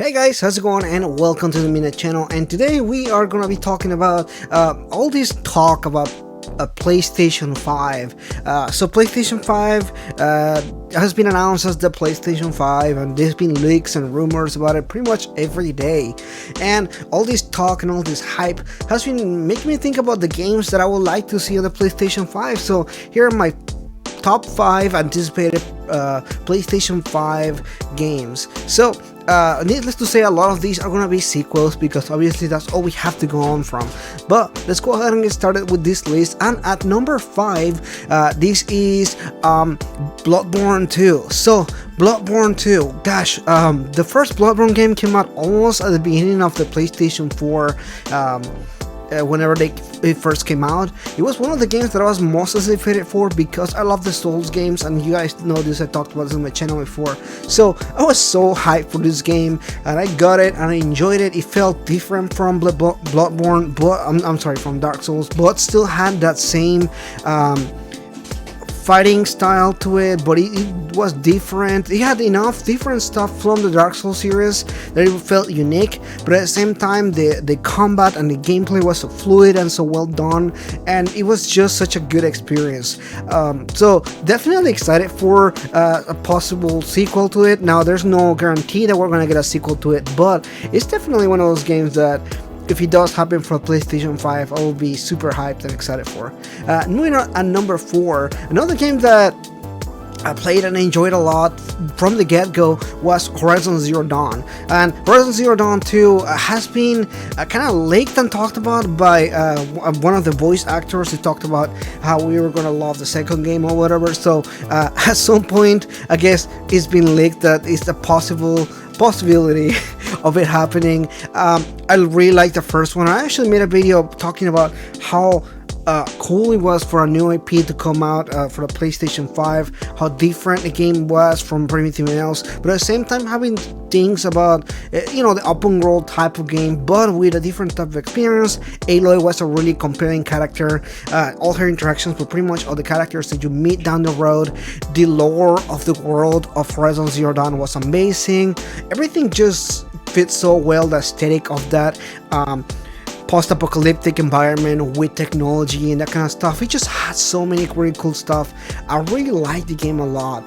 Hey guys, how's it going, and welcome to the Minute channel. And today we are gonna be talking about all this talk about PlayStation 5. So PlayStation 5 has been announced as the PlayStation 5, and there's been leaks and rumors about it pretty much every day. And all this talk and all this hype has been making me think about the games that I would like to see on the PlayStation 5. So here are my top 5 anticipated PlayStation 5 games. So needless to say, a lot of these are gonna be sequels because obviously that's all we have to go on from. But let's go ahead and get started with this list. And at number 5, this is Bloodborne 2. So Bloodborne 2, gosh, the first Bloodborne game came out almost at the beginning of the PlayStation 4. Whenever it first came out, it was one of the games that I was most anticipated for because I love the Souls games, and you guys know this, I talked about this on my channel before. So I was so hyped for this game, and I got it and I enjoyed it. It felt different from Bloodborne, but I'm sorry, from Dark Souls, but still had that same fighting style to it, but it was different. It had enough different stuff from the Dark Souls series that it felt unique, but at the same time the combat and the gameplay was so fluid and so well done, and it was just such a good experience. So definitely excited for a possible sequel to it. Now there's no guarantee that we're gonna get a sequel to it, but it's definitely one of those games that if it does happen for PlayStation 5, I will be super hyped and excited for. Moving on at number 4, another game that I played and enjoyed a lot from the get-go was Horizon Zero Dawn. And Horizon Zero Dawn 2 has been kind of leaked and talked about by one of the voice actors. He talked about how we were gonna love the second game or whatever. So at some point, I guess it's been leaked that it's a possibility of it happening. I really like the first one. I actually made a video talking about how cool it was for a new IP to come out for the PlayStation 5, how different the game was from everything else, but at the same time having things about the open world type of game, but with a different type of experience. Aloy was a really compelling character. All her interactions with pretty much all the characters that you meet down the road. The lore of the world of Horizon Zero Dawn was amazing. Everything just fits so well, the aesthetic of that post-apocalyptic environment with technology and that kind of stuff. It just had so many really cool stuff. I really like the game a lot,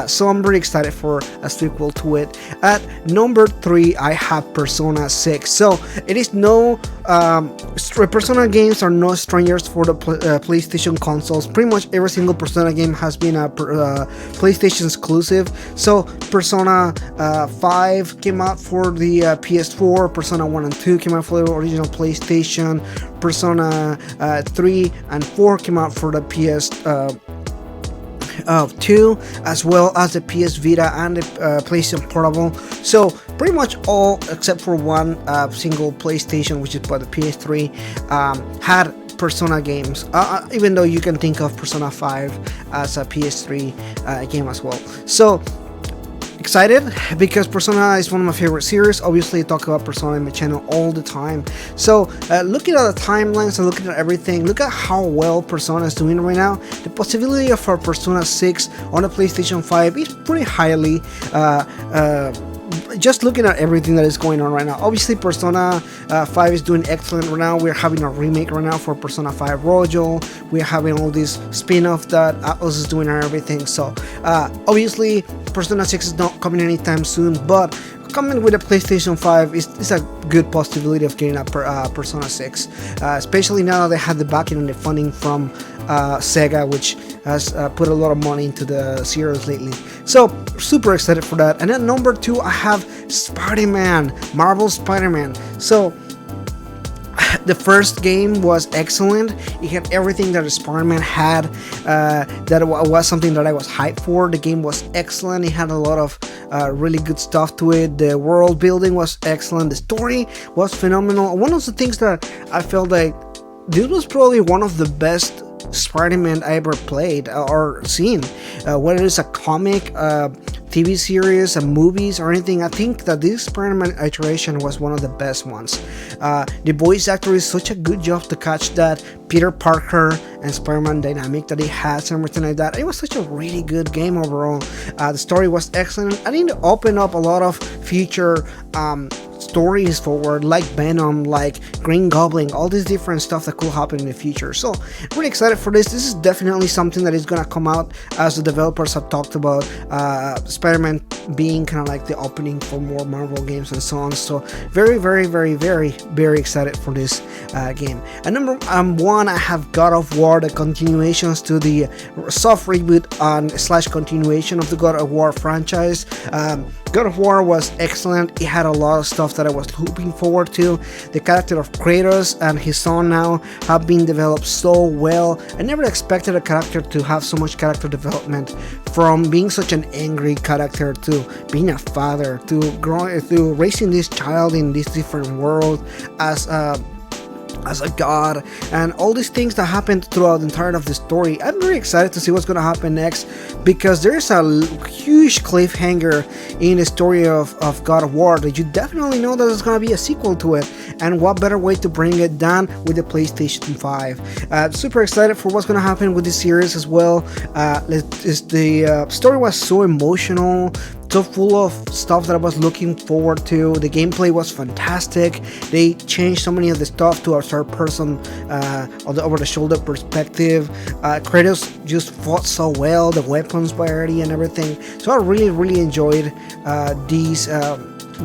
so I'm really excited for a sequel to it. At number 3, I have Persona 6. So it is no Persona games are no strangers for the PlayStation consoles. Pretty much every single Persona game has been a PlayStation exclusive. So Persona 5 came out for the PS4, Persona 1 and 2 came out for the original PlayStation, Persona 3 and 4 came out for the PS2, as well as the PS Vita and the PlayStation Portable. So pretty much all except for one single PlayStation, which is by the PS3, had Persona games, even though you can think of Persona 5 as a PS3 game as well. So excited because Persona is one of my favorite series. Obviously I talk about Persona in my channel all the time. So looking at the timelines and looking at everything, look at how well Persona is doing right now. The possibility of a Persona 6 on a PlayStation 5 is pretty highly just looking at everything that is going on right now. Obviously Persona 5 is doing excellent right now. We're having a remake right now for Persona 5 Royal. We're having all this spin-off that Atlas is doing and everything. So obviously Persona 6 is not coming anytime soon, but coming with a PlayStation 5 is a good possibility of getting a Persona 6, especially now that they have the backing and the funding from Sega, which has put a lot of money into the series lately. So super excited for that. And then number 2, I have SpiderMan, Marvel Spider-Man. So the first game was excellent. It had everything that Spider-Man had. That was something that I was hyped for. The game was excellent. It had a lot of really good stuff to it. The world building was excellent. The story was phenomenal. One of the things that I felt like this was probably one of the best Spider-Man I ever played or seen, whether it's a comic, TV series, movies, or anything. I think that this Spider-Man iteration was one of the best ones. The voice actor is such a good job to catch that Peter Parker and Spider-Man dynamic that it has and everything like that. It was such a really good game overall. The story was excellent. I think it opened up a lot of future stories forward, like Venom, like Green Goblin, all this different stuff that could happen in the future. So really excited for this. This is definitely something that is gonna come out, as the developers have talked about, Spider-Man being kind of like the opening for more Marvel games and so on. So very excited for this game. And number one, I have God of War, the continuations to the soft reboot slash continuation of the God of War franchise. God of War was excellent. It had a lot of stuff that I was looking forward to. The character of Kratos and his son now have been developed so well. I never expected a character to have so much character development, from being such an angry character to being a father to growing, to raising this child in this different world as a god, and all these things that happened throughout the entirety of the story. I'm very excited to see what's going to happen next, because there's a huge cliffhanger in the story of God of War that you definitely know that there's going to be a sequel to it, and what better way to bring it down with the PlayStation 5. Super excited for what's going to happen with this series as well. The story was so emotional, so full of stuff that I was looking forward to. The gameplay was fantastic. They changed so many of the stuff to a third person over the shoulder perspective. Kratos just fought so well, the weapons variety and everything. So I really enjoyed these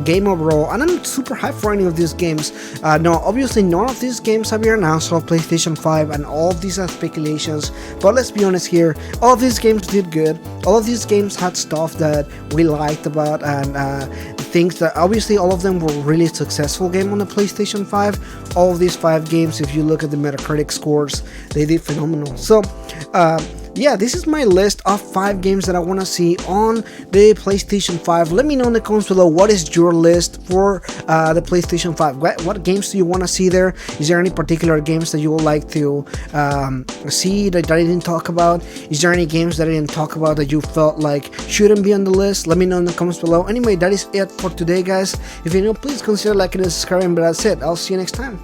game overall, and I'm super hyped for any of these games. No, obviously none of these games have been announced on PlayStation 5, and all of these are speculations, but let's be honest here, all of these games did good. All of these games had stuff that we liked about, and things that obviously all of them were really successful game on the PlayStation 5. All of these 5 games, if you look at the Metacritic scores, they did phenomenal. So yeah, this is my list of 5 games that I want to see on the PlayStation 5. Let me know in the comments below, what is your list for the PlayStation 5? What games do you want to see there? Is there any particular games that you would like to see that I didn't talk about? Is there any games that I didn't talk about that you felt like shouldn't be on the list? Let me know in the comments below. Anyway, that is it for today, guys. If you're new, please consider liking and subscribing, but that's it. I'll see you next time.